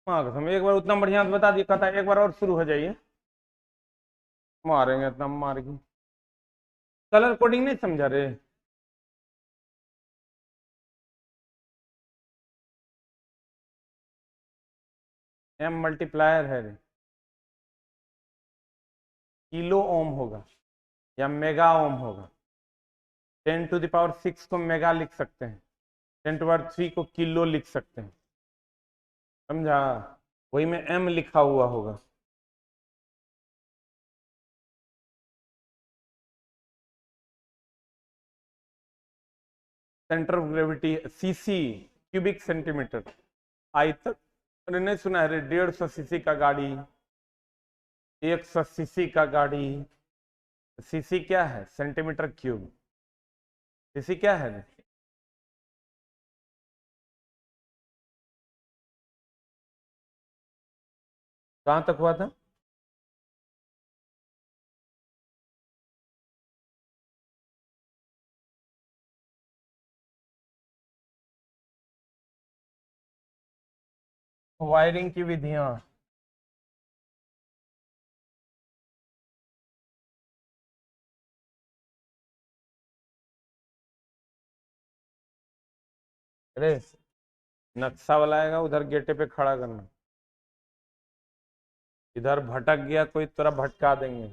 हम एक बार उतना बढ़िया से बता दिया, कहता है एक बार और शुरू हो जाइए, मारेंगे इतना मारेंगे। कलर कोडिंग नहीं समझा रे? एम मल्टीप्लायर है रे, किलो ओम होगा या मेगा ओम होगा। 10⁶ को मेगा लिख सकते हैं, 10⁻³ को किलो लिख सकते हैं, समझा? वही में एम लिखा हुआ होगा। Centre of gravity CC, cubic centimetre. आई तक अरे नहीं सुना है रे? 150 सीसी का गाड़ी, 100 सीसी का गाड़ी। सीसी क्या है? Centimetre cube. सीसी क्या है रे? कहां तक हुआ था? वायरिंग की विधियां। अरे नक्शा वाला आएगा, उधर गेटे पे खड़ा करना, इधर भटक गया कोई तरह भटका देंगे।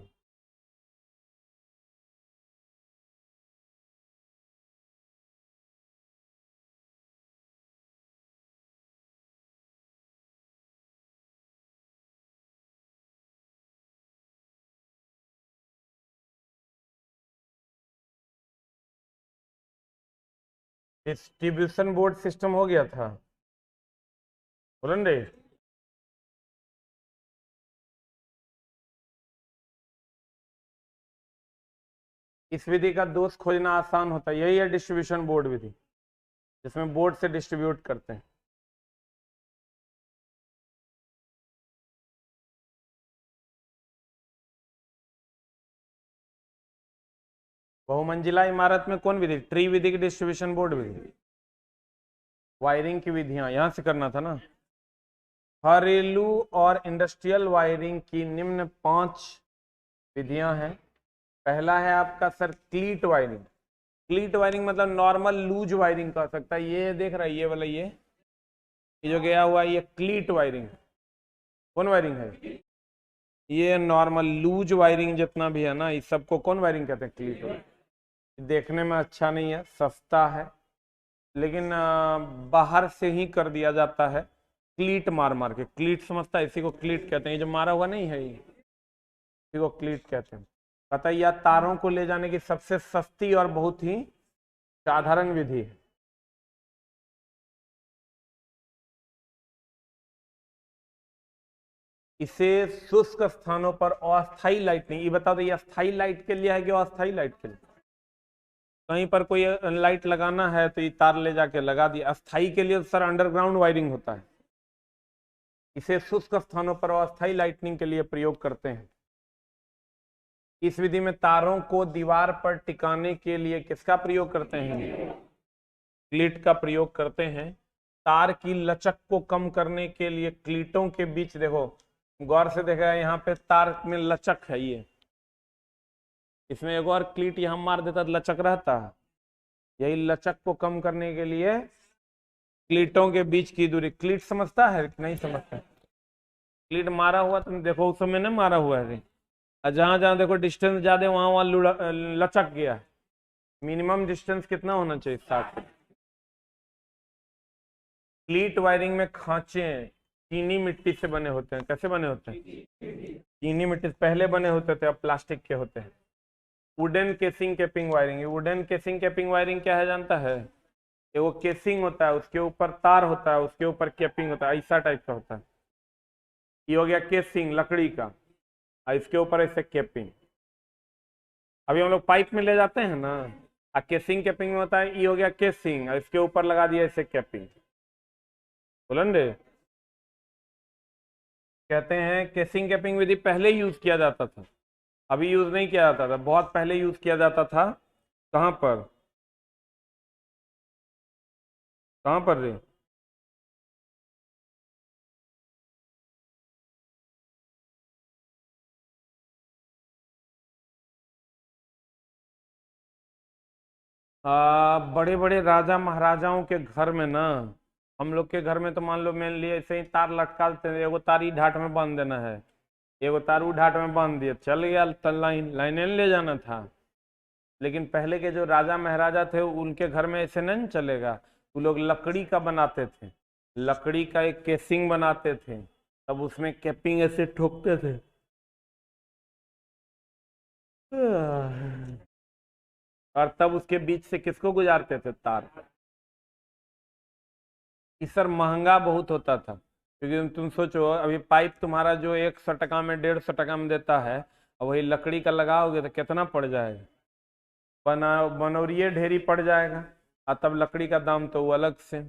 डिस्ट्रीब्यूशन बोर्ड सिस्टम हो गया था, बोलन रे। इस विधि का दोष खोजना आसान होता है, यही है डिस्ट्रीब्यूशन बोर्ड विधि, जिसमें बोर्ड से डिस्ट्रीब्यूट करते हैं। बहुमंजिला इमारत में कौन विधि? ट्री विधि की डिस्ट्रीब्यूशन बोर्ड विधि। वायरिंग की विधियां यहां से करना था ना। घरेलू और इंडस्ट्रियल वायरिंग की निम्न 5 विधियां हैं। पहला है आपका सर क्लीट वायरिंग। क्लीट वायरिंग मतलब नॉर्मल लूज वायरिंग कह सकता है। ये देख रहा है, ये वाला, ये जो गया हुआ है, ये क्लीट वायरिंग। कौन वायरिंग है? ये नॉर्मल लूज वायरिंग जितना भी है ना, इस सबको कौन वायरिंग कहते हैं? क्लीट वायरिंग। देखने में अच्छा नहीं है, सस्ता है, लेकिन बाहर से ही कर दिया जाता है, क्लीट मार मार के। क्लीट समझता है? इसी को क्लीट कहते हैं, ये जो मारा हुआ नहीं है, इसी को क्लीट कहते हैं। पता है, यह तारों को ले जाने की सबसे सस्ती और बहुत ही साधारण विधि है। इसे शुष्क स्थानों पर अस्थायी लाइट नहीं, ये बता दो, ये अस्थायी लाइट के लिए है कि अस्थायी लाइट के लिए? कहीं पर कोई लाइट लगाना है तो ये तार ले जाके लगा दिया। अस्थायी के लिए तो सर अंडरग्राउंड वायरिंग होता है। इसे शुष्क स्थानों पर अस्थायी लाइटनिंग के लिए प्रयोग करते हैं। इस विधि में तारों को दीवार पर टिकाने के लिए किसका प्रयोग करते हैं? क्लीट का प्रयोग करते हैं। तार की लचक को कम करने के लिए क्लीटों के बीच, देखो गौर से देखा, यहाँ पे तार में लचक है, ये इसमें एक और क्लीट यहां मार देता तो लचक रहता है। यही लचक को कम करने के लिए क्लीटों के बीच की दूरी। क्लीट समझता है कि नहीं समझता? क्लीट मारा हुआ तुम देखो, उस समय ना मारा हुआ है, और जहां जहां देखो डिस्टेंस ज्यादा, वहां वहां लचक गया। मिनिमम डिस्टेंस कितना होना चाहिए? 60। क्लीट वायरिंग में खांचे चीनी मिट्टी से बने होते हैं। कैसे बने होते हैं? चीनी मिट्टी से पहले बने होते थे, अब प्लास्टिक के होते हैं। Wooden casing capping wiring. Wooden casing capping wiring क्या है जानता है? ये वो केसिंग होता है, उसके ऊपर तार होता है, उसके ऊपर कैपिंग होता है, ऐसा टाइप का होता है। ये हो गया केसिंग लकड़ी का, और इसके ऊपर ऐसे कैपिंग। अभी हम लोग पाइप में ले जाते हैं ना, केसिंग कैपिंग में होता है। ये हो गया केसिंग, और इसके ऊपर लगा दिया ऐसे कैपिंग। बोलन रे। कहते हैं केसिंग कैपिंग विधि पहले यूज किया जाता था, अभी यूज नहीं किया जाता था, बहुत पहले यूज किया जाता था। कहां पर? कहां पर रे? बड़े बड़े राजा महाराजाओं के घर में ना, हम लोग के घर में तो मान लो मेरे लिए ऐसे ही तार लटका देते हैं, एगो तार ही ढाट में बांध देना है, एगो तार ऊ ढाट में बांध दिया, चल गया लाइनें ले जाना था। लेकिन पहले के जो राजा महाराजा थे उनके घर में ऐसे नहीं चलेगा। वो लोग लकड़ी का बनाते थे, लकड़ी का एक केसिंग बनाते थे, तब उसमें कैपिंग ऐसे ठोकते थे। और तब उसके बीच से किसको गुजारते थे, तार। इस सर महंगा बहुत होता था, क्योंकि तुम सोचो अभी पाइप तुम्हारा जो 100 टका में 150 टका में देता है, और वही लकड़ी का लगाओगे तो कितना पड़ जाएगा, बनौरिये ढेरी पड़ जाएगा। और तब लकड़ी का दाम तो वो अलग से।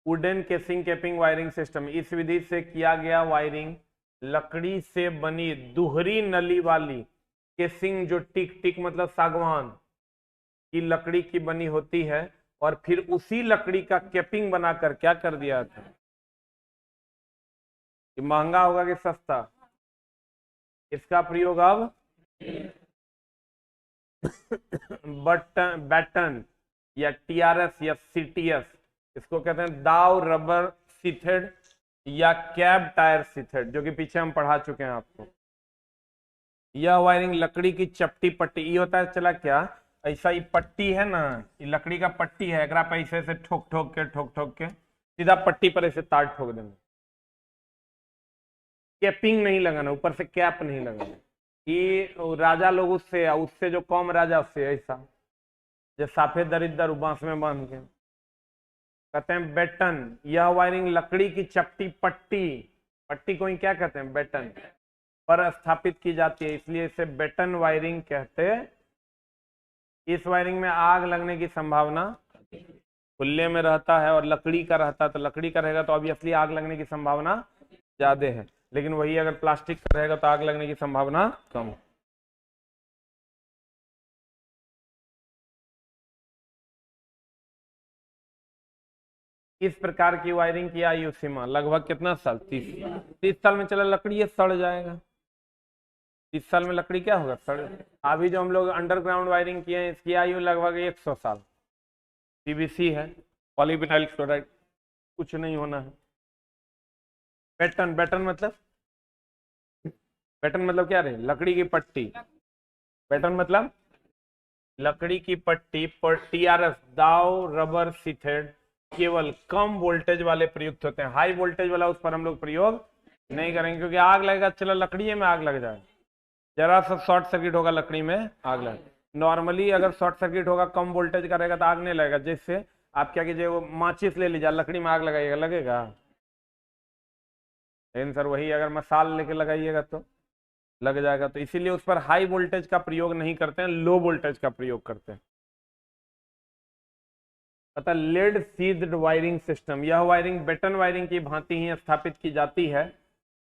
Wooden casing capping wiring system, इस विधि से किया गया वायरिंग लकड़ी से बनी दोहरी नली वाली केसिंग, जो टिक टिक मतलब सागवान की लकड़ी की बनी होती है, और फिर उसी लकड़ी का कैपिंग बनाकर क्या कर दिया था। ये महंगा होगा कि सस्ता, इसका प्रयोग अब बैटन या टीआरएस या सीटीएस, इसको कहते हैं दाव रबर सीथेड या कैब टायर सीथेड, जो कि पीछे हम पढ़ा चुके हैं आपको। यह वायरिंग लकड़ी की चपटी पट्टी, ये होता है चला क्या, ऐसा ये पट्टी है ना, ये लकड़ी का पट्टी है, एकरा पे ऐसे ऐसे ठोक ठोक के सीधा पट्टी पर ऐसे तार ठोक देना, कैपिंग नहीं लगाना, ऊपर से कैप नहीं लगाना। कि राजा लोग उससे जो कम राजा उससे ऐसा, जो साफे दरिद्र बांस में बांध के, कहते हैं बेटन। यह वायरिंग लकड़ी की चपटी पट्टी को ही क्या कहते हैं, बेटन पर स्थापित की जाती है, इसलिए इसे बेटन वायरिंग कहते हैं। इस वायरिंग में आग लगने की संभावना, खुले में रहता है और लकड़ी का रहता है, तो लकड़ी का रहेगा तो ऑब्वियसली आग लगने की संभावना ज्यादा है, लेकिन वही अगर प्लास्टिक का रहेगा तो आग लगने की संभावना कम। इस प्रकार की वायरिंग की आयु सीमा लगभग कितना साल, 30 साल में चला लकड़ी ये सड़ जाएगा। 30 साल में लकड़ी क्या होगा, सड़। अभी जो हम लोग अंडरग्राउंड वायरिंग किए हैं इसकी आयु लगभग 100 साल। पीवीसी है, पॉलीविनाइल क्लोराइड, कुछ नहीं होना है। बैटन मतलब क्या रहे, लकड़ी की पट्टी। बैटन मतलब लकड़ी की पट्टी पर टीआरएस दाव रबर सीथेड केवल कम वोल्टेज वाले प्रयुक्त होते हैं, हाई वोल्टेज वाला उस पर हम लोग प्रयोग नहीं करेंगे, क्योंकि आग लगेगा, चलो लकड़ी में आग लग जाए, जरा सा शॉर्ट सर्किट होगा लकड़ी में आग लगे। नॉर्मली अगर शॉर्ट सर्किट होगा कम वोल्टेज का रहेगा तो आग नहीं लगेगा, जिससे आप क्या कीजिए, वो माचिस ले लीजिए, लकड़ी में आग लगाइएगा, लगेगा। लेकिन सर वही अगर मसाल लेके लगाइएगा तो लग जाएगा, तो इसीलिए उस पर हाई वोल्टेज का प्रयोग नहीं करते हैं, लो वोल्टेज का प्रयोग करते हैं। अतः लेड सीड्ड वायरिंग सिस्टम, यह वायरिंग बेटन वायरिंग की भांति ही स्थापित की जाती है।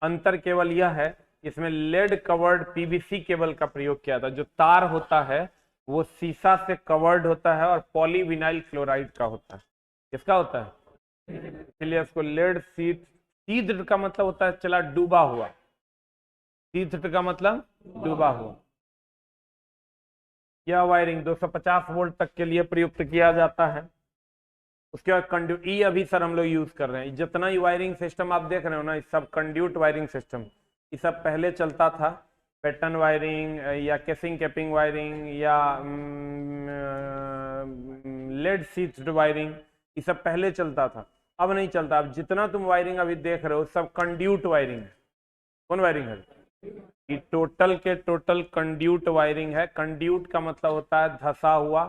अंतर केवल यह है, इसमें लेड कवर्ड पीवीसी केबल का प्रयोग किया था। जो तार होता है वो सीसा से कवर्ड होता है और पॉलीविनाइल क्लोराइड का होता है। किसका होता है, इसलिए इसको लेड सीड्ड का मतलब होता है चला डूबा हुआ, सीड्ड का मतलब डूबा हुआ। यह वायरिंग 250 वोल्ट तक के लिए प्रयुक्त किया जाता है। उसके बाद कंड्यूट, ई अभी सर हम लोग यूज कर रहे हैं, जितना ही वायरिंग सिस्टम आप देख रहे हो ना, सब कंड्यूट वायरिंग सिस्टम, ये सब पहले चलता था। पैटर्न वायरिंग या केसिंग कैपिंग वायरिंग या लेड सीड्ड वायरिंग, ये सब पहले चलता था, अब नहीं चलता। अब जितना तुम वायरिंग अभी देख रहे हो सब कंड्यूट वायरिंग है। कौन वायरिंग है, ये टोटल के टोटल कंड्यूट वायरिंग है। कंड्यूट का मतलब होता है धसा हुआ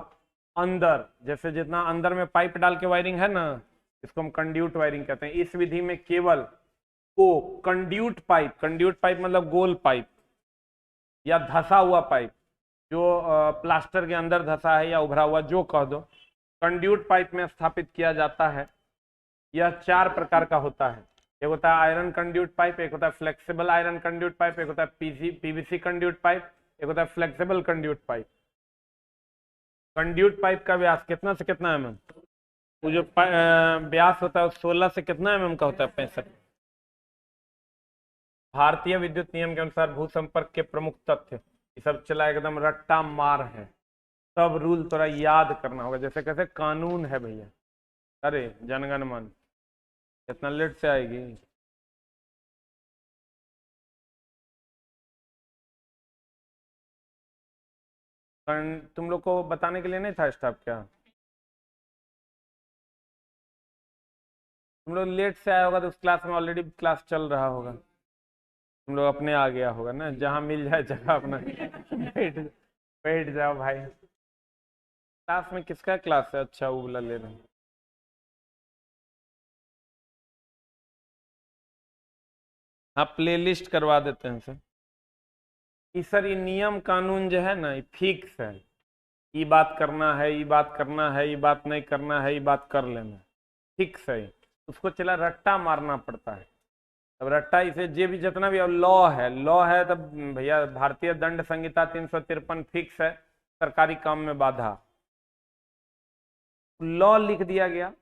अंदर, जैसे जितना अंदर में पाइप डाल के वायरिंग है ना, इसको हम कंड्यूट वायरिंग कहते हैं। इस विधि में केवल को कंड्यूट पाइप मतलब गोल पाइप या धसा हुआ पाइप, जो प्लास्टर के अंदर धसा है या उभरा हुआ जो कह दो, कंड्यूट पाइप में स्थापित किया जाता है। यह 4 प्रकार का होता है, एक होता है आयरन कंड्यूट पाइप, एक होता है फ्लेक्सिबल आयरन कंड्यूट पाइप, एक होता है पीवीसी कंड्यूट पाइप, एक होता है flexible conduit pipe. Conduit pipe का व्यास कितना से कितना एमएम, वो जो व्यास होता है 16 से कितना एमएम का होता है, 65। भारतीय विद्युत नियम के अनुसार भू संपर्क के प्रमुख तथ्य, ये सब चला एकदम रट्टा मार है। सब रूल थोड़ा याद करना होगा, जैसे कैसे कानून है भैया। अरे जनगण मन कितना लेट से आएगी। कारण तुम लोग को बताने के लिए नहीं था स्टाफ क्या? तुम लोग लेट से आया होगा तो उस क्लास में ऑलरेडी क्लास चल रहा होगा, तुम लोग अपने आ गया होगा ना, जहां मिल जाए जगह अपना बैठ बैठ जाओ भाई। क्लास में किसका क्लास है? अच्छा वो बोला ले रहे हैं। हाँ प्ले लिस्ट करवा देते हैं सर। ये सर ये नियम कानून जो है ना ये फिक्स है, ये बात करना है, ये बात करना है, ये बात नहीं करना है, ये बात कर लेना, फिक्स है। उसको चला रट्टा मारना पड़ता है। अब रट्टा इसे जे भी जितना भी लॉ है तब भैया भारतीय दंड संहिता 353 फिक्स है, सरकारी काम में बाधा। लॉ लिख दिया गया,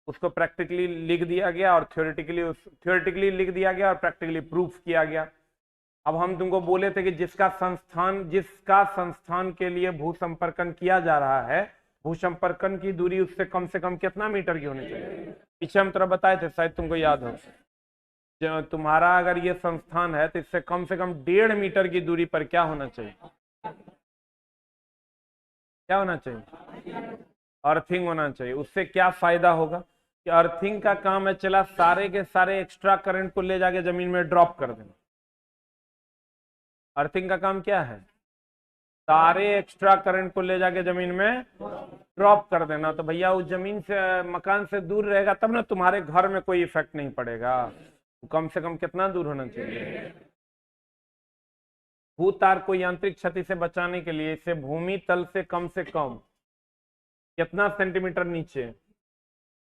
उसको प्रैक्टिकली लिख दिया गया और थ्योरेटिकली लिख दिया गया और प्रैक्टिकली प्रूफ किया गया। अब हम तुमको बोले थे कि जिसका संस्थान के लिए भू संपर्कन किया जा रहा है, भू संपर्कन की दूरी उससे कम से कम कितना मीटर की होनी चाहिए? पीछे हम तरह बताए थे, शायद तुमको याद हो। तुम्हारा अगर ये संस्थान है तो इससे कम से कम 1.5 मीटर की दूरी पर क्या होना चाहिए? क्या होना चाहिए? अर्थिंग होना चाहिए। उससे क्या फायदा होगा कि अर्थिंग का काम है चला सारे के सारे एक्स्ट्रा करंट को ले जाके जमीन में ड्रॉप कर देना। अर्थिंग का काम क्या है? सारे एक्स्ट्रा करंट को ले जाके जमीन में ड्रॉप कर देना। तो भैया उस जमीन से मकान से दूर रहेगा तब ना तुम्हारे घर में कोई इफेक्ट नहीं पड़ेगा। कम से कम कितना दूर होना चाहिए? भू तार को यांत्रिक क्षति से बचाने के लिए इसे भूमि तल से कम कितना सेंटीमीटर नीचे।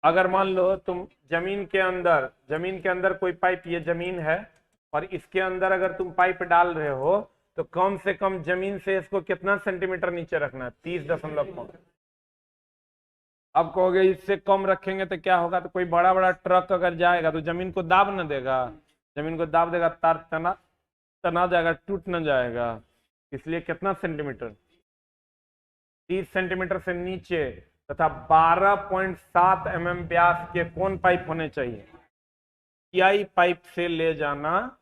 अगर मान लो तुम जमीन के अंदर कोई पाइप, ये जमीन है और इसके अंदर अगर तुम पाइप डाल रहे हो तो कम से कम जमीन से इसको कितना सेंटीमीटर नीचे रखना है? 30.5। अब कहोगे इससे कम रखेंगे तो क्या होगा? तो कोई बड़ा बड़ा ट्रक अगर जाएगा तो जमीन को दाब न देगा, जमीन को दाब देगा, तार तना जाएगा, टूट न जाएगा। इसलिए कितना सेंटीमीटर? 30 सेंटीमीटर से नीचे तथा 12.7 mm व्यास के कौन पाइप होने चाहिए? टीआई पाइप से ले जाना।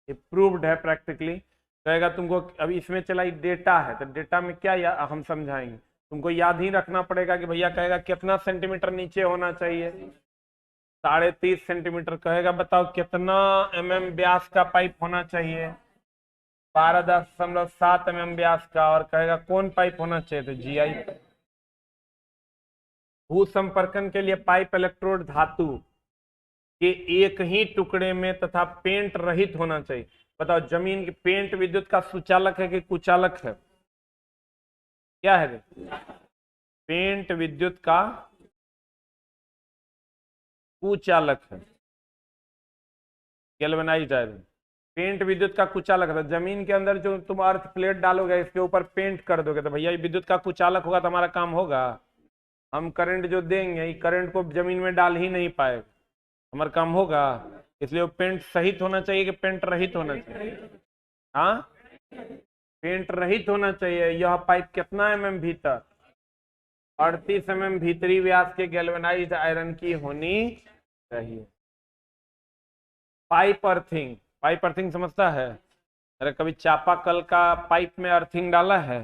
ये प्रूव्ड है प्रैक्टिकली। कहेगा तुमको अभी इसमें चला डेटा है तो डेटा में क्या हम समझाएंगे, तुमको याद ही रखना पड़ेगा कि भैया कहेगा कितना सेंटीमीटर नीचे होना चाहिए? 30.5 सेंटीमीटर। कहेगा बताओ कितना mm व्यास का पाइप होना चाहिए? 12.7 mm व्यास का। और कहेगा कौन पाइप होना चाहिए? तो जीआई। भू संपर्कन के लिए पाइप इलेक्ट्रोड धातु के एक ही टुकड़े में तथा पेंट रहित होना चाहिए। बताओ जमीन की पेंट विद्युत का सुचालक है कि कुचालक है? क्या है? पेंट विद्युत का कुचालक है। गैल्वेनाइज्ड आयरन पेंट विद्युत का कुचालक है। जमीन के अंदर जो तुम अर्थ प्लेट डालोगे इसके ऊपर पेंट कर दोगे तो भैया ये विद्युत का कुचालक होगा तो हमारा काम होगा। हम करंट जो देंगे ये करंट को जमीन में डाल ही नहीं पाएगा, हमारा काम होगा। इसलिए वो पेंट सहित होना चाहिए कि पेंट रहित होना चाहिए? हाँ पेंट रहित होना चाहिए। यह पाइप कितना mm भीतर? 38 mm भीतरी व्यास के गैल्वेनाइज्ड आयरन की होनी चाहिए। पाइप अर्थिंग समझता है? अरे कभी चापाकल का पाइप में अर्थिंग डाला है?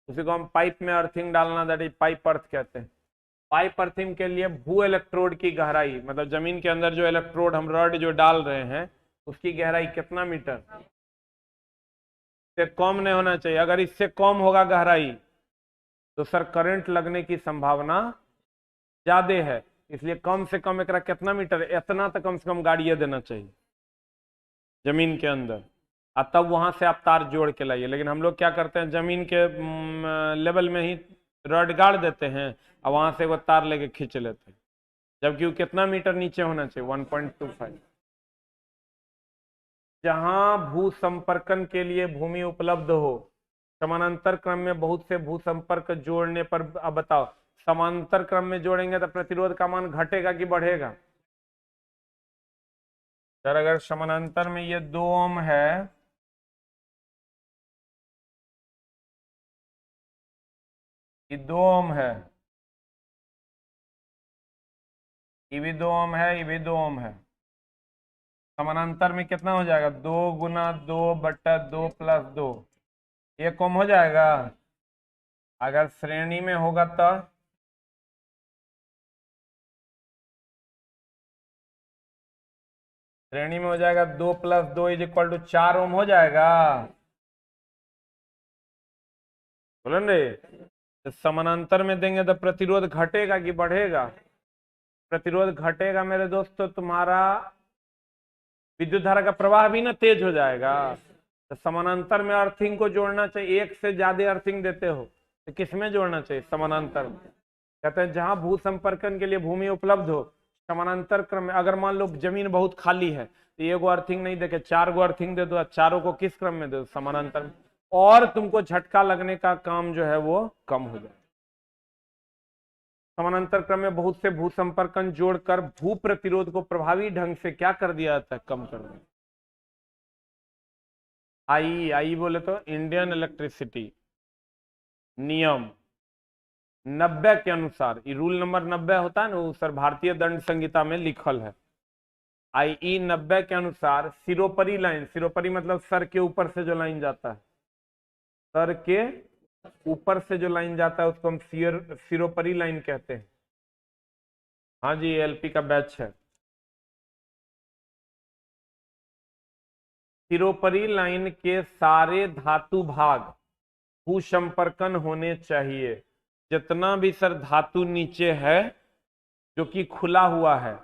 उसी को हम पाइप में अर्थिंग डालना, दैट इज पाइप अर्थ कहते हैं। पाइप अर्थिंग के लिए भू इलेक्ट्रोड की गहराई, मतलब जमीन के अंदर जो इलेक्ट्रोड हम रॉड जो डाल रहे हैं उसकी गहराई कितना मीटर? इससे कम नहीं होना चाहिए। अगर इससे कम होगा गहराई तो सर करंट लगने की संभावना ज्यादा है। इसलिए कम से कम एकरा कितना मीटर? इतना तो कम से कम गाड़िया देना चाहिए जमीन के अंदर, और तब वहां से आप तार जोड़ के लाइए। लेकिन हम लोग क्या करते हैं, जमीन के लेवल में ही रॉड गाड़ देते हैं और वहां से वो तार लेके खींच लेते हैं, जबकि वो कितना मीटर नीचे होना चाहिए? 1.25। जहां भू संपर्कन के लिए भूमि उपलब्ध हो, समानांतर क्रम में बहुत से भू संपर्क जोड़ने पर। अब बताओ समांतर क्रम में जोड़ेंगे तो प्रतिरोध का मान घटेगा कि बढ़ेगा? सर अगर समानांतर में ये 2 ओम है ये 2 ओम है, ये भी 2 ओम है, ये भी 2 ओम है। समानांतर में कितना हो जाएगा? 2 गुना 2/2 प्लस 2, 1 ओम हो जाएगा। अगर श्रेणी में होगा तो श्रेणी में हो जाएगा 2 + 2 = 4 ओम हो जाएगा। बोलो रे, समानांतर में देंगे तो प्रतिरोध घटेगा कि बढ़ेगा? प्रतिरोध घटेगा मेरे दोस्त, तो तुम्हारा विद्युत धारा का प्रवाह भी ना तेज हो जाएगा। तो समानांतर में अर्थिंग को जोड़ना चाहिए। एक से ज्यादा अर्थिंग देते हो तो किसमें जोड़ना चाहिए? समानांतर में। कहते हैं जहां भू संपर्कन के लिए भूमि उपलब्ध हो, समानांतर क्रम में। अगर मान लो जमीन बहुत खाली है तो 1 गो अर्थिंग नहीं देके 4 गो अर्थिंग दे दो, चारों को किस क्रम में दे दो? समानांतर में। और तुमको झटका लगने का काम जो है वो कम हो जाए। समानांतर क्रम में बहुत से भू संपर्कन जोड़कर भू प्रतिरोध को प्रभावी ढंग से क्या कर दिया जाता है? कम कर दिया। आई बोले तो इंडियन इलेक्ट्रिसिटी नियम 90 के अनुसार, ये रूल नंबर 90 होता है ना, वो सर भारतीय दंड संहिता में लिखल है। IE 90 के अनुसार सिरोपरी लाइन, सिरोपरी मतलब सर के ऊपर से जो लाइन जाता है, सर के ऊपर से जो लाइन जाता है उसको हम सिरोपरी लाइन कहते हैं। हाँ जी, LP का बैच है। सिरोपरी लाइन के सारे धातु भाग भू संपर्कन होने चाहिए। जितना भी सर धातु नीचे है जो कि खुला हुआ है,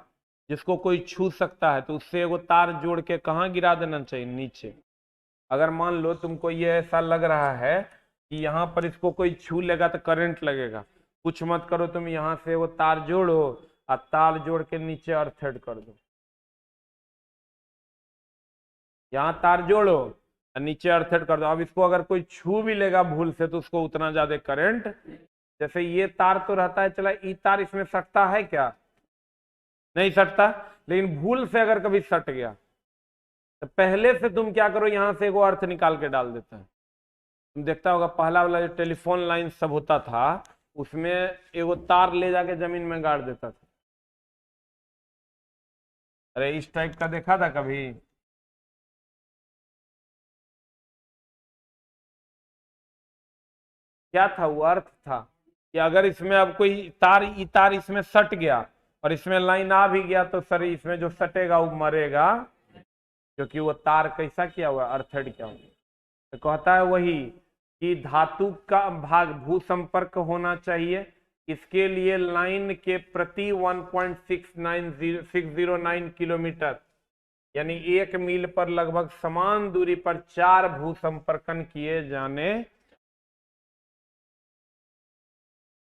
जिसको कोई छू सकता है, तो उससे वो तार जोड़ के कहाँ गिरा देना चाहिए? नीचे। अगर मान लो तुमको ये ऐसा लग रहा है कि यहाँ पर इसको कोई छू लेगा तो करंट लगेगा, कुछ मत करो, तुम यहाँ से वो तार जोड़ो और तार जोड़ के नीचे अर्थेड कर दो। यहाँ तार जोड़ो और नीचे अर्थेड कर दो। अब इसको अगर कोई छू भी लेगा भूल से तो उसको उतना ज्यादा करंट, जैसे ये तार तो रहता है चला, ये तार इसमें सटता है क्या? नहीं सटता। लेकिन भूल से अगर कभी सट गया तो पहले से तुम क्या करो, यहां से वो अर्थ निकाल के डाल देता है। तुम देखता होगा पहला वाला जो टेलीफोन लाइन सब होता था, उसमें एगो तार ले जाके जमीन में गाड़ देता था। अरे इस टाइप का देखा था कभी? क्या था वो? अर्थ था कि अगर इसमें अब कोई तार इसमें सट गया और इसमें लाइन आ भी गया तो सर इसमें जो सटेगा वो मरेगा, क्योंकि वो तार कैसा किया हुआ? अर्थेड किया हुआ। तो कहता है वही कि धातु का भाग भू संपर्क होना चाहिए। इसके लिए लाइन के प्रति 1.609 किलोमीटर यानी 1 मील पर लगभग समान दूरी पर 4 भू संपर्कन किए जाने।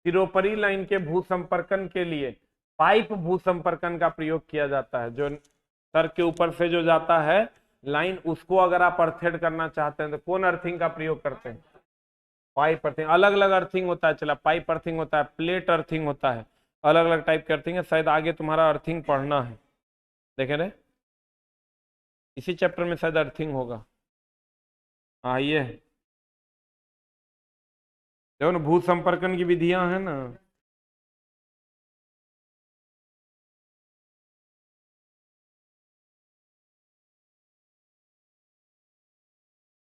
सिरोपरी लाइन के भू संपर्कन के लिए पाइप भू संपर्कन का प्रयोग किया जाता है। जो सर के ऊपर से जो जाता है लाइन, उसको अगर आप अर्थेड करना चाहते हैं तो कौन अर्थिंग का प्रयोग करते हैं? Pipe earthing. अलग अलग अर्थिंग होता है, चला पाइप अर्थिंग होता है, प्लेट अर्थिंग होता है, अलग अलग टाइप की अर्थिंग है। शायद आगे तुम्हारा अर्थिंग पढ़ना है, देखे रे, इसी चैप्टर में शायद अर्थिंग होगा। हाँ ये देखो ना, भू संपर्कन की विधियां है ना।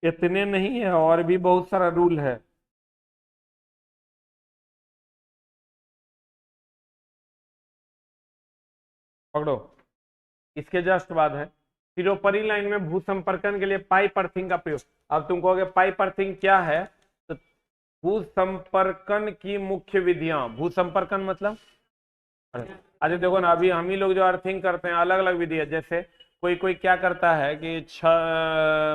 इतने नहीं है, और भी बहुत सारा रूल है। पकड़ो, इसके जस्ट बाद है सिरोपरी लाइन में भू संपर्कन के लिए पाइप अर्थिंग का प्रयोग। अब तुम कहोगे पाइप अर्थिंग क्या है, तो भू संपर्कन की मुख्य विधियां। भू संपर्कन मतलब, अरे देखो ना, अभी हम ही लोग जो अर्थिंग करते हैं अलग अलग विधि है। जैसे कोई कोई क्या करता है कि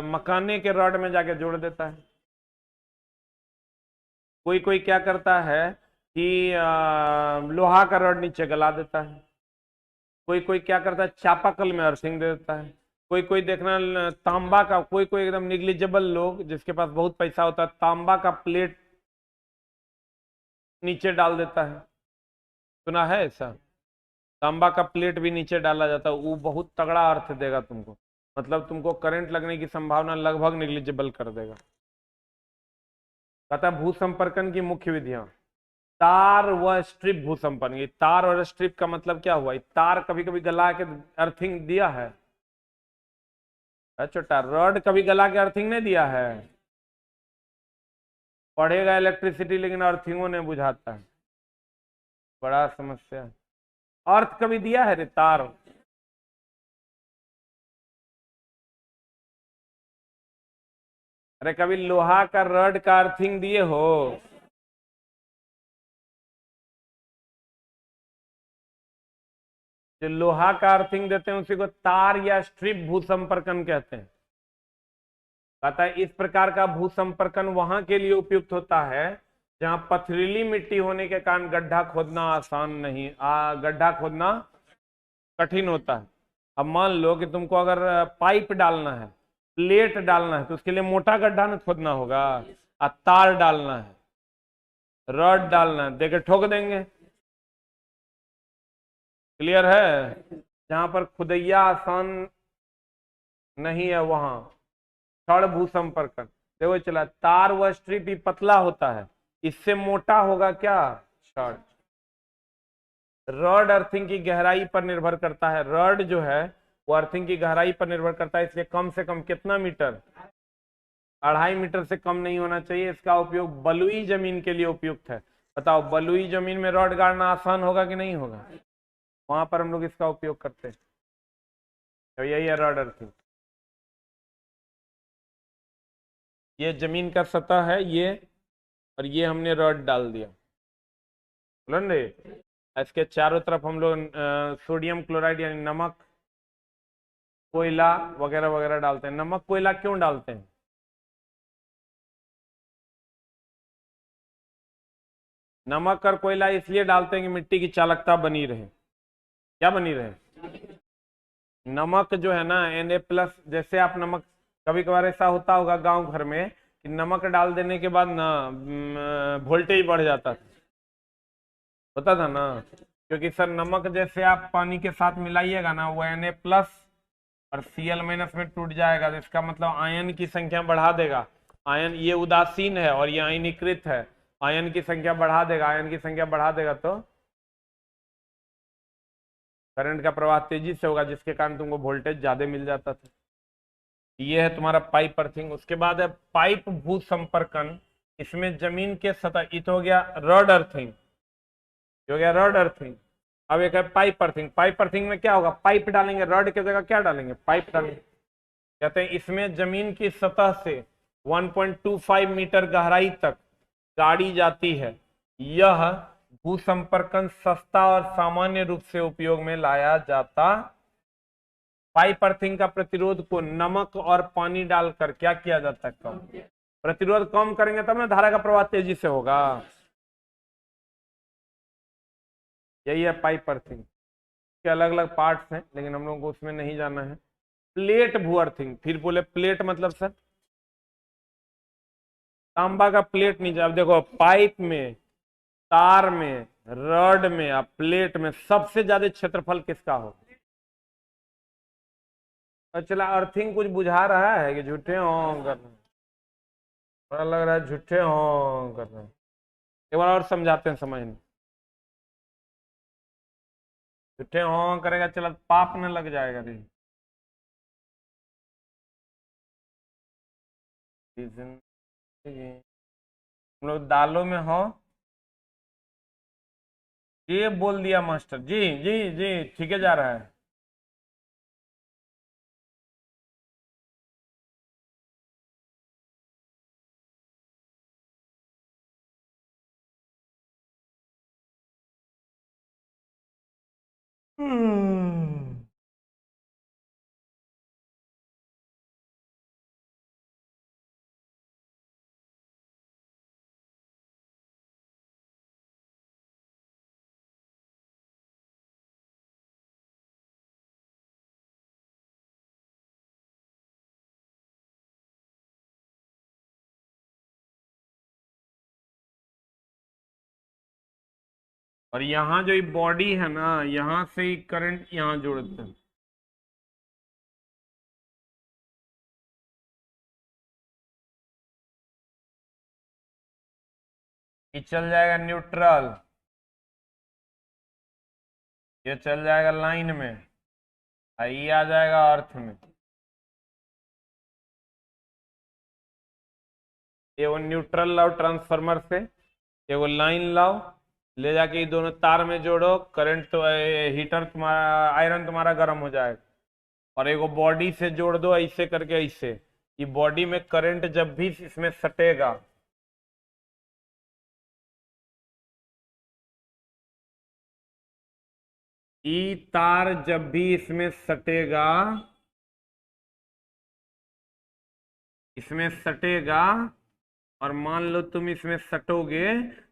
मकाने के रॉड में जाके जोड़ देता है। कोई कोई क्या करता है कि लोहा का रॉड नीचे गला देता है। कोई कोई क्या करता है चापाकल में अर्थिंग दे देता है। कोई कोई देखना तांबा का, कोई कोई एकदम निग्लिजिबल लोग जिसके पास बहुत पैसा होता है, तांबा का प्लेट नीचे डाल देता है। सुना है ऐसा? तांबा का प्लेट भी नीचे डाला जाता है, वो बहुत तगड़ा अर्थ देगा तुमको। मतलब तुमको करंट लगने की संभावना लगभग निग्लिजिबल कर देगा। कहता है भू संपर्कन की मुख्य विधियां। तार व स्ट्रिप भूसंपर्क। ये तार और स्ट्रिप का मतलब क्या हुआ? तार कभी कभी गला के अर्थिंग दिया है, छोटा रॉड कभी गला के अर्थिंग नहीं दिया है। पढ़ेगा इलेक्ट्रिसिटी लेकिन अर्थिंगों नहीं बुझाता है, बड़ा समस्या। अर्थ कभी दिया है रे तार? अरे कभी लोहा का रॉड का अर्थिंग दिए हो? जो लोहा का अर्थिंग देते हैं उसी को तार या स्ट्रिप भूसंपर्कन कहते हैं। कहता है इस प्रकार का भूसंपर्कन वहां के लिए उपयुक्त होता है जहां पथरीली मिट्टी होने के कारण गड्ढा खोदना आसान नहीं, गड्ढा खोदना कठिन होता है। अब मान लो कि तुमको अगर पाइप डालना है, प्लेट डालना है, तो उसके लिए मोटा गड्ढा न खोदना होगा, और तार डालना है, रॉड डालना है, देके ठोक देंगे। क्लियर है? जहां पर खुदैया आसान नहीं है वहां क्षण भूसंपर्कन। देखो चला, तार व स्ट्रिप ही पतला होता है, इससे मोटा होगा क्या? क्षण। रॉड अर्थिंग की गहराई पर निर्भर करता है, रॉड जो है वो अर्थिंग की गहराई पर निर्भर करता है, इसलिए कम से कम कितना मीटर? 2.5 मीटर से कम नहीं होना चाहिए। इसका उपयोग बलुई जमीन के लिए उपयुक्त है। बताओ बलुई जमीन में रॉड गाड़ना आसान होगा कि नहीं होगा? वहां पर हम लोग इसका उपयोग करते हैं। तो यही है रॉड अर्थिंग। ये जमीन का सतह है ये, और ये हमने रॉड डाल दिया, बोलन रे। इसके चारों तरफ हम लोग सोडियम क्लोराइड यानी नमक, कोयला वगैरह वगैरह डालते हैं। नमक कोयला क्यों डालते हैं? नमक और कोयला इसलिए डालते हैं कि मिट्टी की चालकता बनी रहे। क्या बनी रहे? नमक जो है ना Na+, जैसे आप नमक, कभी कभार ऐसा होता होगा गांव घर में कि नमक डाल देने के बाद ना वोल्टेज बढ़ जाता था, होता था ना। क्योंकि सर नमक जैसे आप पानी के साथ मिलाइएगा ना, वो Na+ और Cl- में टूट जाएगा, तो इसका मतलब आयन की संख्या बढ़ा देगा। आयन ये उदासीन है और ये आयनीकृत है, आयन की संख्या बढ़ा देगा, आयन की संख्या बढ़ा देगा तो करंट का प्रवाह तेजी से होगा, जिसके कारण तुमको वोल्टेज ज्यादा मिल जाता था। ये है तुम्हारा पाइप अर्थिंग। उसके बाद है पाइप भू संपर्कन। इसमें जमीन के सतह, ये तो हो गया रॉड अर्थिंग, हो गया रॉड अर्थिंग। अब एक है पाइप अर्थिंग। पाइप अर्थिंग में क्या होगा? पाइप डालेंगे, रॉड की जगह क्या डालेंगे? पाइप डालेंगे। कहते हैं इसमें जमीन की सतह से 1.25 मीटर गहराई तक गाड़ी जाती है। यह भूसंपर्कन सस्ता और सामान्य रूप से उपयोग में लाया जाता। पाइप अर्थिंग का प्रतिरोध को नमक और पानी डालकर क्या किया जाता है? कम। प्रतिरोध कम करेंगे तब ना धारा का प्रवाह तेजी से होगा। यही है पाइप अर्थिंग के अलग अलग पार्ट्स हैं, लेकिन हम लोगों को उसमें नहीं जाना है। प्लेट भू अर्थिंग, फिर बोले प्लेट मतलब सर तांबा का प्लेट नहीं। अब देखो पाइप में, तार में, रॉड में या प्लेट में सबसे ज्यादा क्षेत्रफल किसका हो? और चला अर्थिंग कुछ बुझा रहा है कि झूठे हो कर रहे हैं? बड़ा लग रहा है झूठे हो कर रहे हैं। एक बार और समझाते हैं समझ नहीं। झूठे हो करेगा चला पाप न लग जाएगा रे। हम लोग दालों में हो, ये बोल दिया मास्टर जी। जी जी ठीक है, जा रहा है। और यहाँ जो ये बॉडी है ना, यहाँ से करंट यहाँ जोड़ते हैं। ये चल जाएगा न्यूट्रल, ये चल जाएगा लाइन में, और ये आ जाएगा अर्थ में। ये वो न्यूट्रल लाओ ट्रांसफार्मर से, ये वो लाइन लाओ, ले जाके ये दोनों तार में जोड़ो, करंट तो हीटर तुम्हारा, आयरन तुम्हारा गर्म हो जाएगा। और एगो बॉडी से जोड़ दो ऐसे करके, ऐसे ये बॉडी में करंट जब भी इसमें सटेगा, ये तार जब भी इसमें सटेगा, इसमें सटेगा, और मान लो तुम इसमें सटोगे,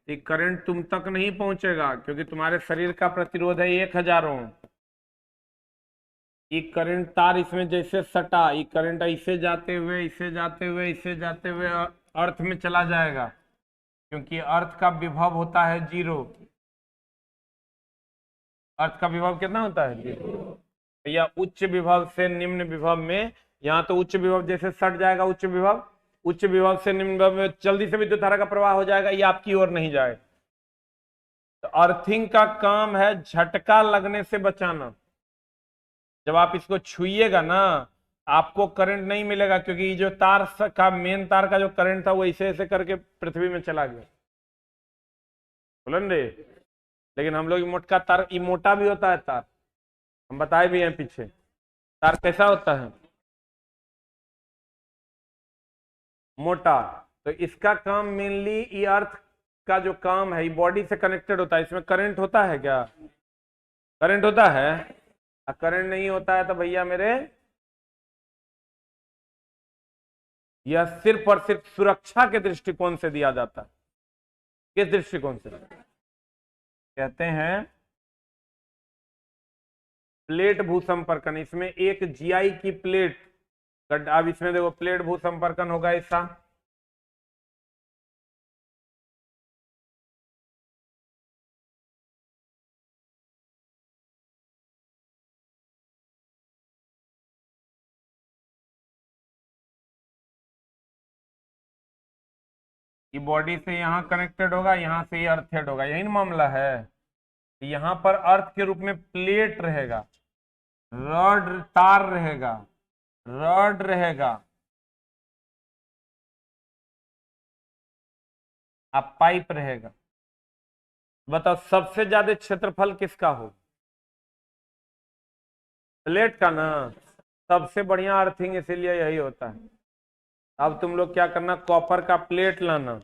ये करंट तुम तक नहीं पहुंचेगा, क्योंकि तुम्हारे शरीर का प्रतिरोध है 1000 ओम। ये करंट तार इसमें जैसे सटा, ये करंट ऐसे जाते हुए, इसे जाते हुए, इसे जाते हुए अर्थ में चला जाएगा, क्योंकि अर्थ का विभव होता है 0। अर्थ का विभव कितना होता है 0। या उच्च विभव से निम्न विभव में, यहाँ तो उच्च विभव जैसे सट जाएगा, उच्च विभव, उच्च विभव से निम्न विभव में जल्दी से विद्युत धारा का प्रवाह हो जाएगा, ये आपकी ओर नहीं जाएगा। तो अर्थिंग का काम है झटका लगने से बचाना। जब आप इसको छुइएगा ना, आपको करंट नहीं मिलेगा, क्योंकि ये जो तार का, मेन तार का जो करंट था वो ऐसे ऐसे करके पृथ्वी में चला गया, बोलन रे। लेकिन हम लोग मोटा तार, ये मोटा भी होता है तार, हम बताए भी हैं पीछे। तार कैसा होता है, मोटा। तो इसका काम मेनली, ये अर्थ का जो काम है, ये बॉडी से कनेक्टेड होता है। इसमें करंट होता है क्या, करंट होता है? करंट नहीं होता है तो भैया मेरे, यह सिर्फ और सिर्फ सुरक्षा के दृष्टिकोण से दिया जाता है। किस दृष्टिकोण से? कहते हैं प्लेट भूसंपर्कन। इसमें एक जीआई की प्लेट, अब इसमें देखो प्लेट भूसंपर्कन होगा ऐसा, ये बॉडी से यहाँ कनेक्टेड होगा, यहाँ से ये अर्थेड होगा, यही ना मामला है। यहाँ पर अर्थ के रूप में प्लेट रहेगा, रॉड, तार रहेगा, रॉड रहेगा, अब पाइप रहेगा। बताओ सबसे ज्यादा क्षेत्रफल किसका हो? प्लेट का ना। सबसे बढ़िया अर्थिंग इसीलिए यही होता है। अब तुम लोग क्या करना, कॉपर का प्लेट लाना,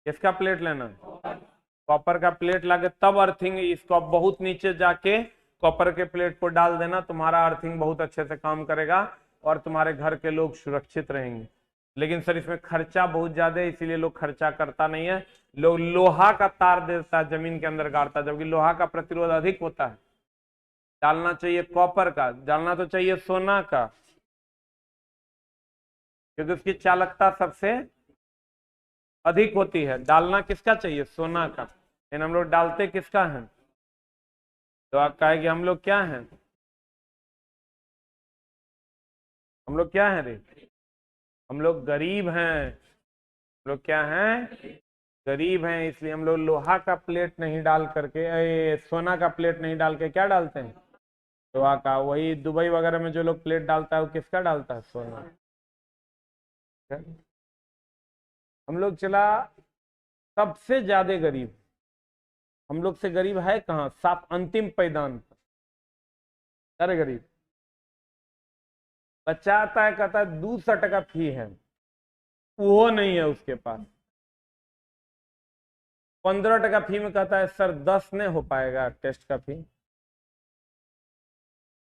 किसका प्लेट लेना? कॉपर का प्लेट लाके तब अर्थिंग, इसको अब बहुत नीचे जाके कॉपर के प्लेट को डाल देना, तुम्हारा अर्थिंग बहुत अच्छे से काम करेगा और तुम्हारे घर के लोग सुरक्षित रहेंगे। लेकिन सर इसमें खर्चा बहुत ज्यादा है, इसीलिए लोग खर्चा करता नहीं है। लोग लोहा का तार देता है, जमीन के अंदर गाड़ता, जबकि लोहा का प्रतिरोध अधिक होता है। डालना चाहिए कॉपर का, डालना तो चाहिए सोना का, क्योंकि उसकी चालकता सबसे अधिक होती है। डालना किसका चाहिए? सोना का। लेकिन हम लोग डालते किसका है? तो आप कहेंगे हम लोग क्या हैं, हम लोग क्या हैं रे? हम लोग गरीब हैं। हम लोग क्या हैं? गरीब हैं। इसलिए हम लोग लोहा का प्लेट नहीं डाल करके, सोना का प्लेट नहीं डाल के क्या डालते हैं? लोहा का। वही दुबई वगैरह में जो लोग प्लेट डालता है वो किसका डालता है? सोना। हम लोग चला सबसे ज्यादा गरीब, हम लोग से गरीब है कहाँ? साफ अंतिम पैदान पर। अरे गरीब बच्चा आता है, कहता है 200 टका फी है, वो नहीं है उसके पास। 15 टका फी में कहता है सर 10 नहीं हो पाएगा टेस्ट का फी।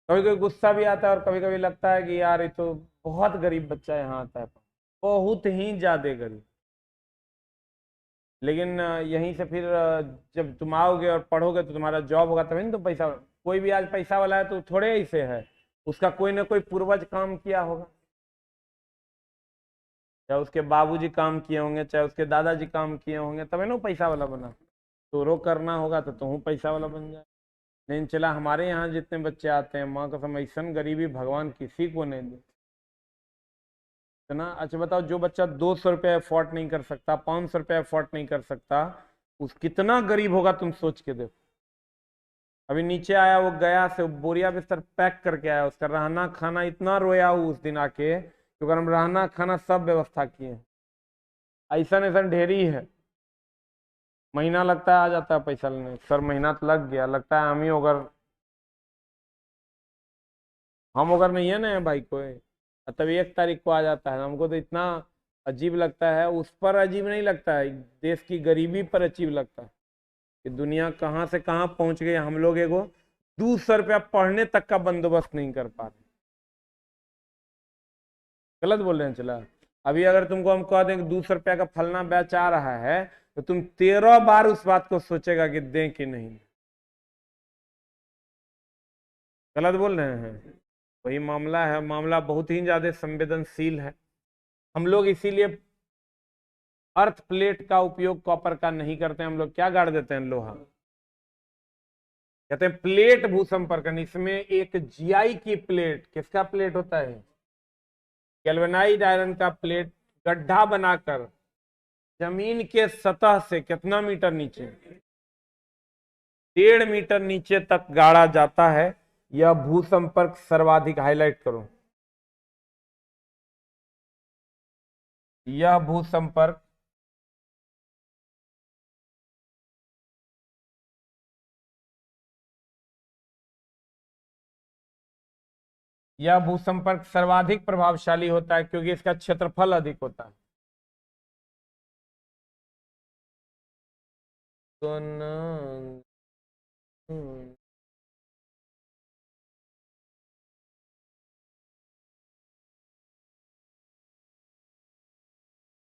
कभी कभी गुस्सा भी आता है और कभी कभी लगता है कि यार ये तो बहुत गरीब बच्चा यहाँ आता है, बहुत ही ज्यादा गरीब। लेकिन यहीं से फिर जब तुम आओगे और पढ़ोगे तो तुम्हारा जॉब होगा तभी ना तो पैसा। कोई भी आज पैसा वाला है तो थोड़े ही से है, उसका कोई ना कोई पूर्वज काम किया होगा, चाहे उसके बाबूजी काम किए होंगे, चाहे उसके दादाजी काम किए होंगे, तभी ना पैसा वाला बना। तो रो करना होगा तो तुम पैसा वाला बन जाए। लेकिन चला हमारे यहाँ जितने बच्चे आते हैं, माँ कसम ऐसा गरीबी भगवान किसी को नहीं दे। इतना। अच्छा बताओ, जो बच्चा 200 रुपये अफोर्ड नहीं कर सकता, 500 रुपये अफोर्ड नहीं कर सकता, उस कितना गरीब होगा तुम सोच के देखो। अभी नीचे आया, वो गया से बोरिया बिस्तर पैक करके आया, उसका रहना खाना इतना रोया वो उस दिन आके, क्योंकि हम रहना खाना सब व्यवस्था किए। ऐसा ऐसा ढेरी है, महीना लगता है आ जाता है पैसा लेने। सर महीना तो लग गया, लगता है हम ही अगर, हम अगर नहीं है ना भाई कोई, तब 1 तारीख को आ जाता है। हमको तो इतना अजीब लगता है, उस पर अजीब नहीं लगता है, देश की गरीबी पर अजीब लगता है कि दुनिया कहाँ से कहाँ पहुंच गई। हम लोग एगो 200 रुपया पढ़ने तक का बंदोबस्त नहीं कर पा रहे। गलत बोल रहे हैं चला। अभी अगर तुमको हम कह दें कि 200 रुपया का फलना बैच आ रहा है, तो तुम 13 बार उस बात को सोचेगा कि दें कि नहीं। गलत बोल रहे हैं। वही मामला है, मामला बहुत ही ज्यादा संवेदनशील है। हम लोग इसीलिए अर्थ प्लेट का उपयोग कॉपर का नहीं करते हैं। हम लोग क्या गाड़ देते हैं, लोहा। कहते हैं प्लेट भूसंपर्कन, इसमें एक जीआई की प्लेट, किसका प्लेट होता है, गैल्वेनाइज्ड आयरन का प्लेट गड्ढा बनाकर जमीन के सतह से कितना मीटर नीचे, 1.5 मीटर नीचे तक गाड़ा जाता है। यह भूसंपर्क सर्वाधिक, हाईलाइट करो, यह भूसंपर्क यह भूसंपर्क सर्वाधिक प्रभावशाली होता है क्योंकि इसका क्षेत्रफल अधिक होता है। तो न,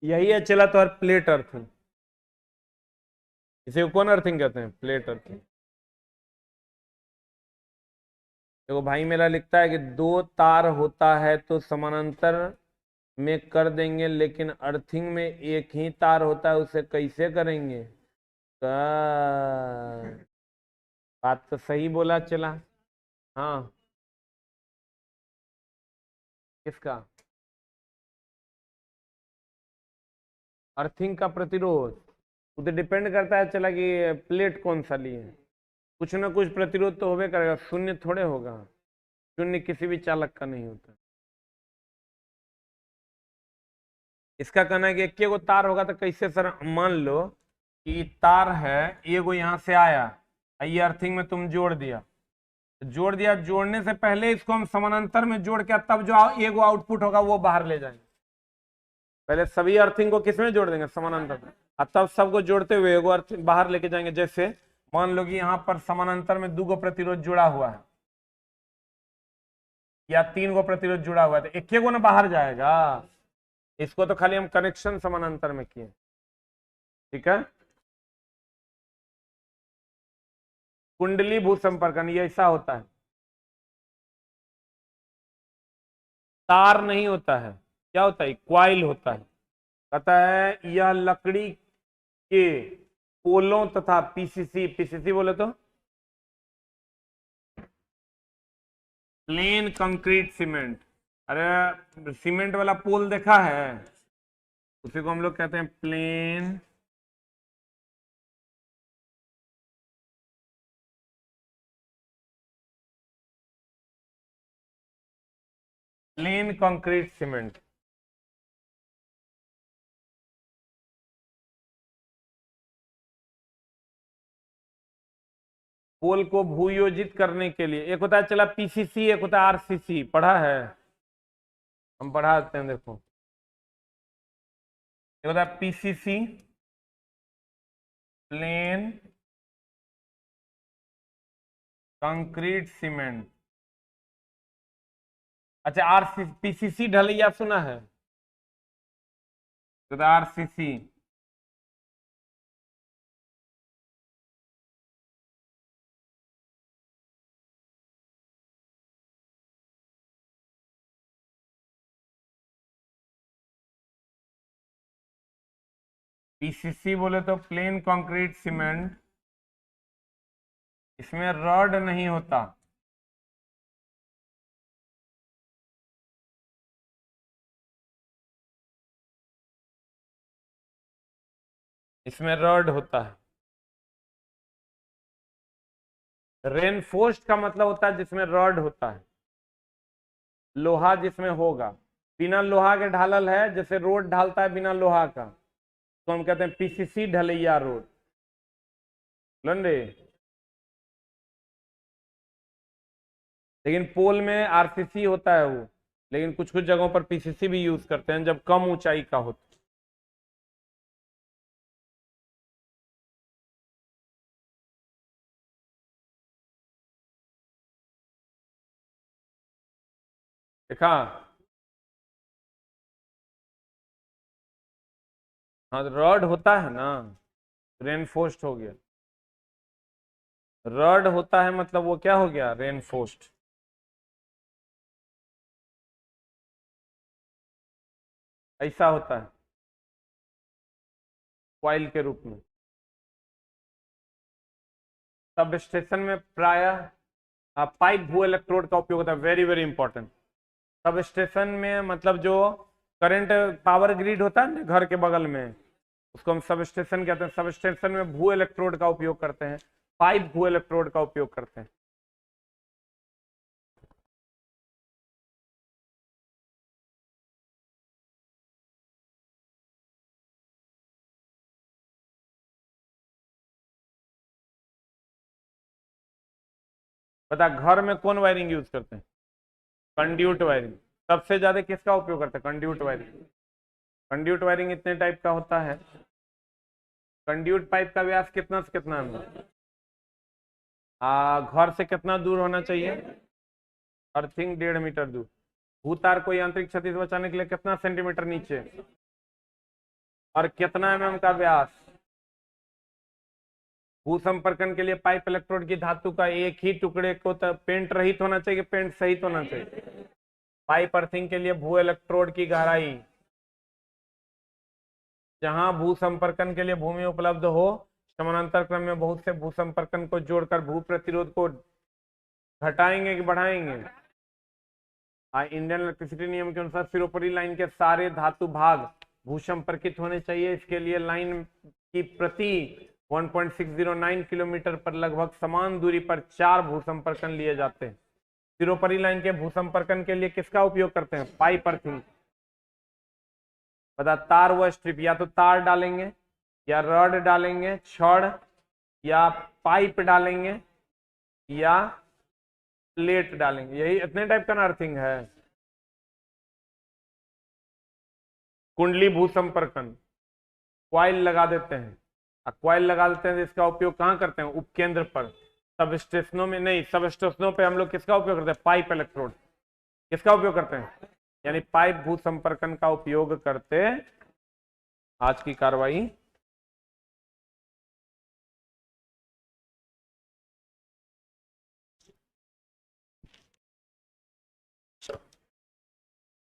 यही है चला तो प्लेट अर्थिंग। इसे कौन अर्थिंग कहते हैं, प्लेट अर्थिंग। देखो भाई मेरा लिखता है कि 2 तार होता है तो समानांतर में कर देंगे, लेकिन अर्थिंग में एक ही तार होता है, उसे कैसे करेंगे। बात तो सही बोला चला। हाँ, किसका, अर्थिंग का प्रतिरोध। वो तो डिपेंड करता है चला कि प्लेट कौन सा लिए। कुछ ना कुछ प्रतिरोध तो होबे करेगा, शून्य थोड़े होगा। शून्य किसी भी चालक का नहीं होता। इसका कहना है कि एक को तार होगा तो कैसे सर, मान लो कि तार है, ये वो यहां से आया, ये अर्थिंग में तुम जोड़ दिया, जोड़ दिया, जोड़ने से पहले इसको हम समानांतर में जोड़ के तब जो एगो आउटपुट होगा वो बाहर ले जाएंगे। पहले सभी अर्थिंग को किसमें जोड़ देंगे, समानांतर में, और तब सबको जोड़ते हुए एगो अर्थिंग बाहर लेके जाएंगे। जैसे मान लो कि यहाँ पर समानांतर में 2 गो प्रतिरोध जुड़ा हुआ है या 3 गो प्रतिरोध जुड़ा हुआ है, तो एक ना बाहर जाएगा। इसको तो खाली हम कनेक्शन समानांतर में किए, ठीक है। कुंडली भूसंपर्कन ये ऐसा होता है, तार नहीं होता है, क्या होता है, क्वाइल होता है। कहता है यह लकड़ी के पोलों तथा पीसीसी, पीसीसी बोले तो प्लेन कंक्रीट सीमेंट। अरे सीमेंट वाला पोल देखा है, उसी को हम लोग कहते हैं प्लेन प्लेन कंक्रीट सीमेंट। पोल को भूयोजित करने के लिए, एक होता है चला पीसीसी, एक होता है आरसीसी, पढ़ा है, हम पढ़ा देते हैं देखो। एक होता है पीसीसी प्लेन कंक्रीट सीमेंट। अच्छा पीसीसी ढलैया सुना है, तो आरसीसी। पीसीसी बोले तो प्लेन कंक्रीट सीमेंट, इसमें रॉड नहीं होता, इसमें रॉड होता है। रेनफोर्स्ड का मतलब होता है जिसमें रॉड होता है, लोहा जिसमें होगा। बिना लोहा के ढालल है, जैसे रोड ढालता है बिना लोहा का, तो हम कहते हैं पीसीसी ढलैया रोड। रे, लेकिन पोल में आरसीसी होता है वो, लेकिन कुछ कुछ जगहों पर पीसीसी भी यूज करते हैं जब कम ऊंचाई का होता है। देखा। हाँ, रॉड होता है ना, रेनफोर्स्ड हो गया। रॉड होता है मतलब वो क्या हो गया, रेनफोर्स्ड। ऐसा होता है कॉइल के रूप में। सब स्टेशन में प्रायः पाइप भू इलेक्ट्रोड का उपयोग होता है, very very important. Sub station में मतलब जो करंट पावर ग्रिड होता है ना घर के बगल में, उसको हम सब स्टेशन कहते हैं। सब स्टेशन में भू इलेक्ट्रोड का उपयोग करते हैं, पाइप भू इलेक्ट्रोड का उपयोग करते हैं। बता, घर में कौन वायरिंग यूज करते हैं, कंड्यूट वायरिंग। सबसे ज्यादा किसका उपयोग करते हैं, कंड्यूट वायरिंग। कंड्यूट वायरिंग इतने टाइप का होता है। कंड्यूट पाइप का व्यास कितना से कितना है, घर से कितना दूर होना चाहिए, अर्थिंग 1.5 मीटर दूर। भूतार को यांत्रिक क्षति से बचाने के लिए कितना सेंटीमीटर नीचे, और कितना एमएम का व्यास। भू संपर्कन के लिए पाइप इलेक्ट्रोड की धातु का एक ही टुकड़े को पेंट रहित होना चाहिए, पेंट सहित होना चाहिए। पाइप अर्थिंग के लिए भू इलेक्ट्रोड की गहराई, जहां भू संपर्कन के लिए भूमि उपलब्ध हो, समानांतर क्रम में बहुत से भू संपर्कन को जोड़कर भू प्रतिरोध को घटाएंगे कि बढ़ाएंगे। इंडियन इलेक्ट्रिसिटी नियम के अनुसार सिरोपरी लाइन के सारे धातु भाग भू संपर्कित होने चाहिए। इसके लिए लाइन की प्रति 1.609 किलोमीटर पर लगभग समान दूरी पर 4 भू संपर्कन लिए जाते हैं। सिरोपरी लाइन के भू संपर्कन के लिए किसका उपयोग करते हैं, पाइप अर्थिंग। बता, तार व स्ट्रिप, या तो तार डालेंगे या रॉड डालेंगे, छड़ या पाइप डालेंगे या प्लेट डालेंगे, यही इतने टाइप का अर्थिंग है। कुंडली भू संपर्कन, क्वाइल लगा देते हैं। क्वाइल लगा देते हैं, इसका उपयोग कहाँ करते हैं, उपकेंद्र पर। सब स्टेशनों में नहीं, सब स्टेशनों पे हम लोग किसका उपयोग करते हैं, पाइप इलेक्ट्रोड। किसका उपयोग करते हैं, यानी पाइप भू संपर्कन का उपयोग करते। आज की कार्रवाई